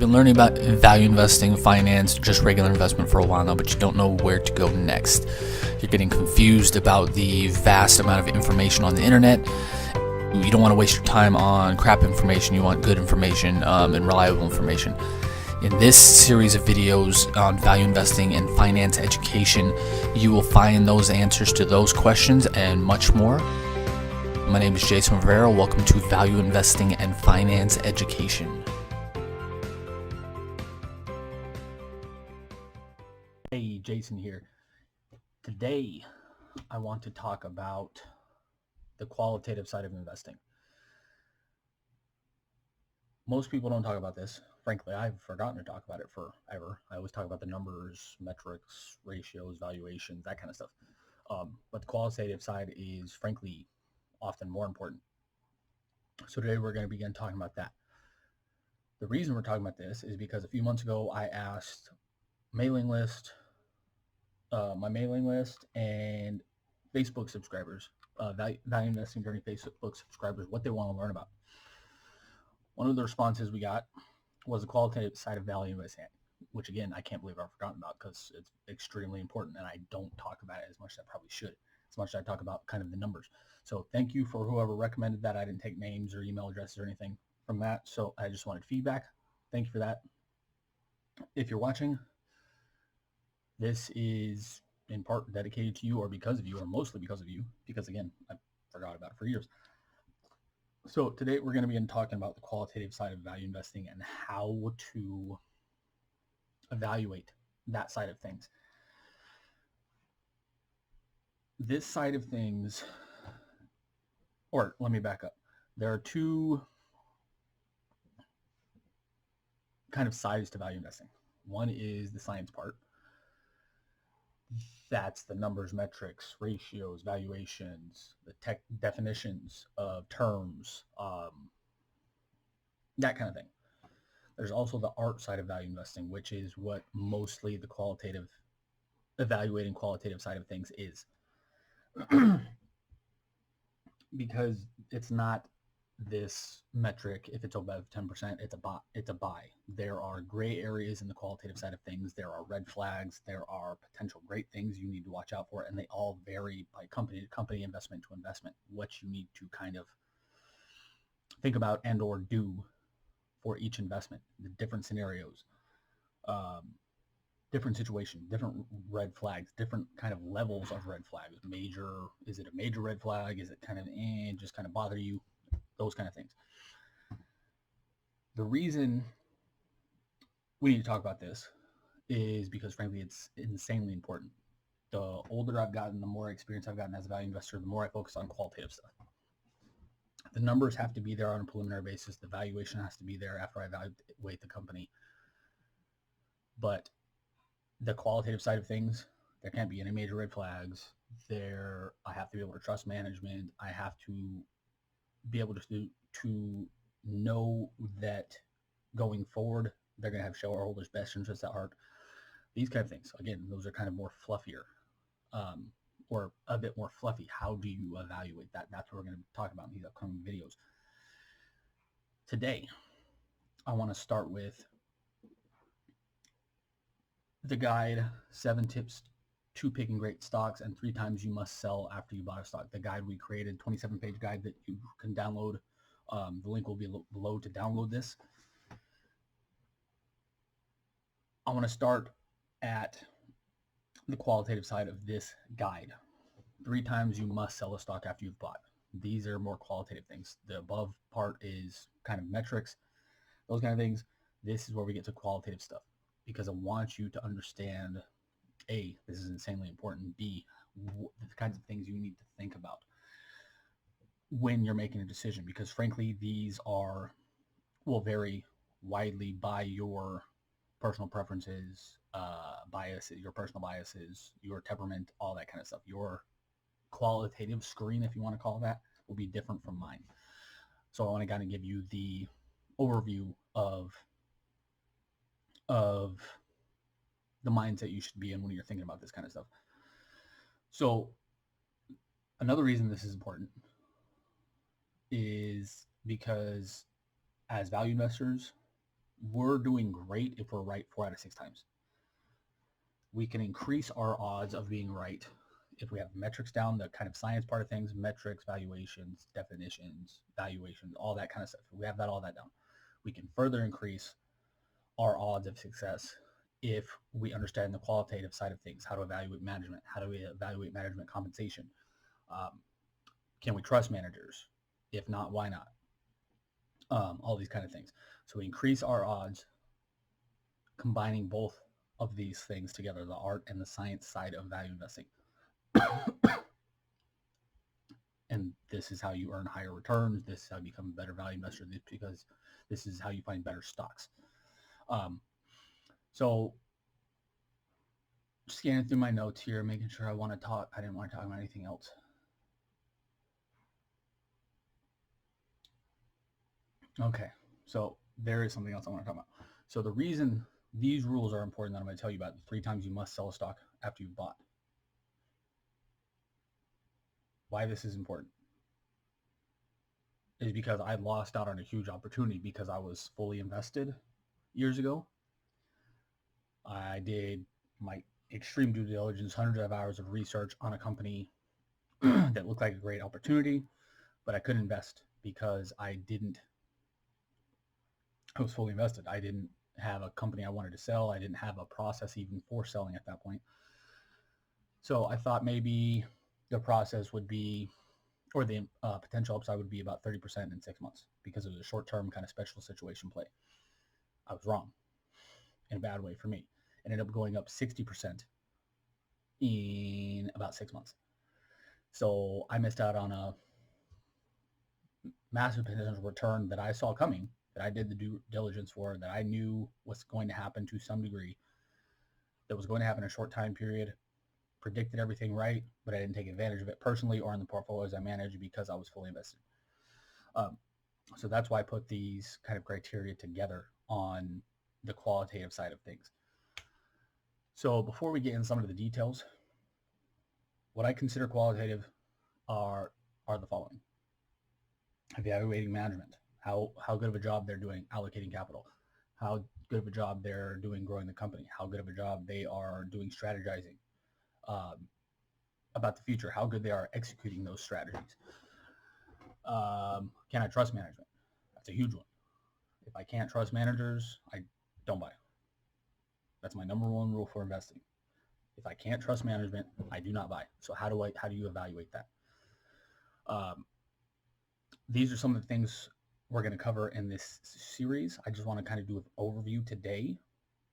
been learning about value investing, finance, just regular investment for a while now, but you don't know where to go next. You're getting confused about the vast amount of information on the internet. You don't want to waste your time on crap information. You want good information and reliable information. In this series of videos on value investing and finance education, you will find those answers to those questions and much more. My name is Jason Rivera. Welcome to Value Investing and Finance Education. Hey, Jason here. Today, I want to talk about the qualitative side of investing. Most people don't talk about this. Frankly, I've forgotten to talk about it forever. I always talk about the numbers, metrics, ratios, valuations, that kind of stuff. But the qualitative side is, frankly, often more important. So today we're going to begin talking about that. The reason we're talking about this is because a few months ago I asked my mailing list and Facebook subscribers, value investing journey Facebook subscribers, what they want to learn about. One of the responses we got was the qualitative side of value investing, which again I can't believe I've forgotten about because it's extremely important and I don't talk about it as much as I probably should. As much as I talk about kind of the numbers. So thank you for whoever recommended that. I didn't take names or email addresses or anything from that. So I just wanted feedback. Thank you for that. If you're watching, this is in part dedicated to you or because of you or mostly because of you, because again, I forgot about it for years. So today we're going to be talking about the qualitative side of value investing and how to evaluate that side of things. This side of things, or let me back up. There are two kind of sides to value investing. One is the science part. That's the numbers, metrics, ratios, valuations, the tech definitions of terms, that kind of thing. There's also the art side of value investing, which is what mostly the evaluating qualitative side of things is. Because it's not this metric, if it's above 10%, it's a buy. There are gray areas in the qualitative side of things. There are red flags. There are potential great things you need to watch out for, and they all vary by company to company, investment to investment, what you need to kind of think about and or do for each investment, the different scenarios, different situations, different red flags, different kind of levels of red flags. Is it a major red flag? Is it kind of just kind of bother you? Those kind of things. The reason we need to talk about this is because frankly it's insanely important. The older I've gotten, the more experience I've gotten as a value investor, the more I focus on qualitative stuff. The numbers have to be there on a preliminary basis. The valuation has to be there after I evaluate the company. But the qualitative side of things, there can't be any major red flags. I have to be able to trust management. I have to be able to know that going forward, they're going to have shareholders' best interests at heart. These kind of things. Again, those are kind of more fluffier, or a bit more fluffy. How do you evaluate that? That's what we're going to talk about in these upcoming videos. Today, I want to start with the guide, 7 tips to picking great stocks and 3 times you must sell after you bought a stock. The guide we created, 27-page guide that you can download. The link will be below to download this. I want to start at the qualitative side of this guide. 3 times you must sell a stock after you've bought. These are more qualitative things. The above part is kind of metrics, those kind of things. This is where we get to qualitative stuff because I want you to understand, A, this is insanely important. B, the kinds of things you need to think about when you're making a decision, because frankly, these will vary widely by your personal preferences, biases, your personal biases, your temperament, all that kind of stuff. Your qualitative screen, if you want to call it that, will be different from mine. So I want to kind of give you the overview of the mindset you should be in when you're thinking about this kind of stuff. So another reason this is important is because as value investors, we're doing great if we're right 4 out of 6 times. We can increase our odds of being right if we have metrics down, the kind of science part of things, metrics, valuations, definitions, valuations, all that kind of stuff. We have all that down. We can further increase our odds of success if we understand the qualitative side of things, how to evaluate management, how do we evaluate management compensation. Can we trust managers? If not, why not? All these kind of things. So we increase our odds combining both of these things together, the art and the science side of value investing. And this is how you earn higher returns. This is how you become a better value investor, because this is how you find better stocks. So scanning through my notes here, making sure I want to talk. I didn't want to talk about anything else. Okay, so there is something else I want to talk about. So the reason these rules are important that I'm going to tell you about, the 3 times you must sell a stock after you've bought. Why this is important is because I lost out on a huge opportunity because I was fully invested years ago. I did my extreme due diligence, hundreds of hours of research on a company that looked like a great opportunity, but I couldn't invest because I was fully invested. I didn't have a company I wanted to sell. I didn't have a process even for selling at that point. So I thought maybe the process would be, or the potential upside would be about 30% in 6 months because it was a short-term kind of special situation play. I was wrong in a bad way for me. It ended up going up 60% in about 6 months. So I missed out on a massive potential return that I saw coming, that I did the due diligence for, that I knew was going to happen to some degree, that was going to happen in a short time period, predicted everything right, but I didn't take advantage of it personally or in the portfolios I managed because I was fully invested. So that's why I put these kind of criteria together on the qualitative side of things. So before we get into some of the details, what I consider qualitative are the following: evaluating management, how good of a job they're doing allocating capital, how good of a job they're doing growing the company, how good of a job they are doing strategizing about the future, how good they are executing those strategies. Can I trust management? That's a huge one. If I can't trust managers, I don't buy. That's my number one rule for investing. If I can't trust management, I do not buy. So how do you evaluate that? These are some of the things we're going to cover in this series. I just want to kind of do an overview today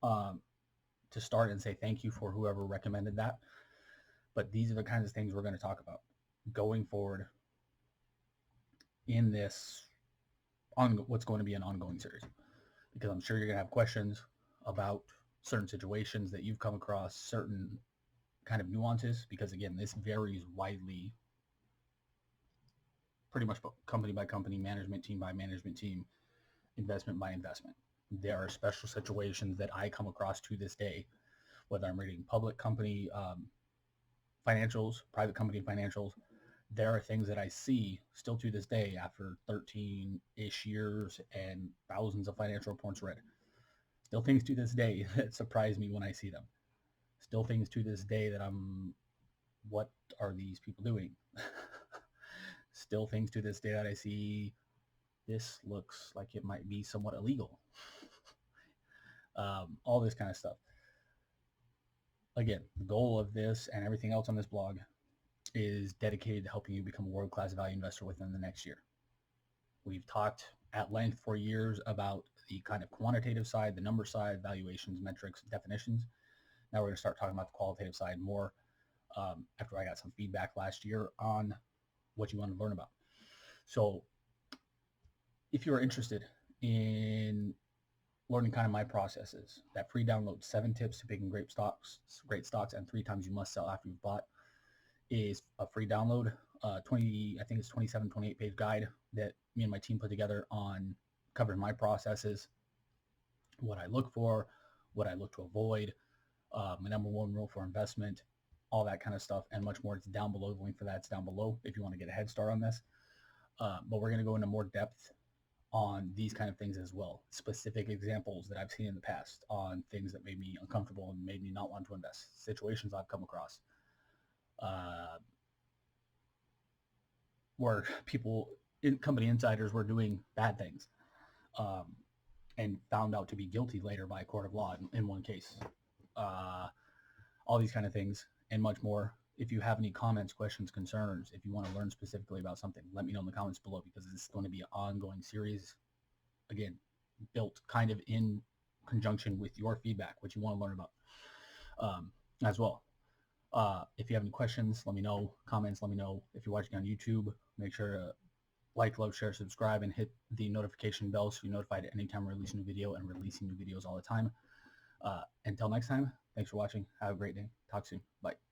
to start and say thank you for whoever recommended that. But these are the kinds of things we're going to talk about going forward in this what's going to be an ongoing series, because I'm sure you're going to have questions about certain situations that you've come across, certain kind of nuances, because again, this varies widely, pretty much company by company, management team by management team, investment by investment. There are special situations that I come across to this day, whether I'm reading public company financials, private company financials. There are things that I see still to this day after 13-ish years and thousands of financial reports read. Still things to this day that surprise me when I see them. Still things to this day that what are these people doing? Still things to this day that I see, this looks like it might be somewhat illegal. All this kind of stuff. Again, the goal of this and everything else on this blog is dedicated to helping you become a world-class value investor within the next year. We've talked at length for years about the kind of quantitative side, the number side, valuations, metrics, definitions. Now we're going to start talking about the qualitative side more after I got some feedback last year on what you want to learn about. So if you're interested in learning kind of my processes, that free download, 7 tips to picking great stocks, and 3 times you must sell after you've bought, is a free download. I think it's 27, 28 page guide that me and my team put together on covering my processes, what I look for, what I look to avoid, my number one rule for investment, all that kind of stuff, and much more. It's down below. The link for that's down below if you want to get a head start on this. But we're going to go into more depth on these kind of things as well. Specific examples that I've seen in the past on things that made me uncomfortable and made me not want to invest. Situations I've come across where company insiders were doing bad things, and found out to be guilty later by a court of law in one case. All these kind of things and much more. If you have any comments, questions, concerns, if you want to learn specifically about something, let me know in the comments below, because this is going to be an ongoing series, again, built kind of in conjunction with your feedback, what you want to learn about as well. If you have any questions, let me know. Comments, let me know. If you're watching on YouTube, make sure to like, love, share, subscribe, and hit the notification bell so you're notified anytime we're releasing a new video, and releasing new videos all the time. Until next time, thanks for watching. Have a great day. Talk soon. Bye.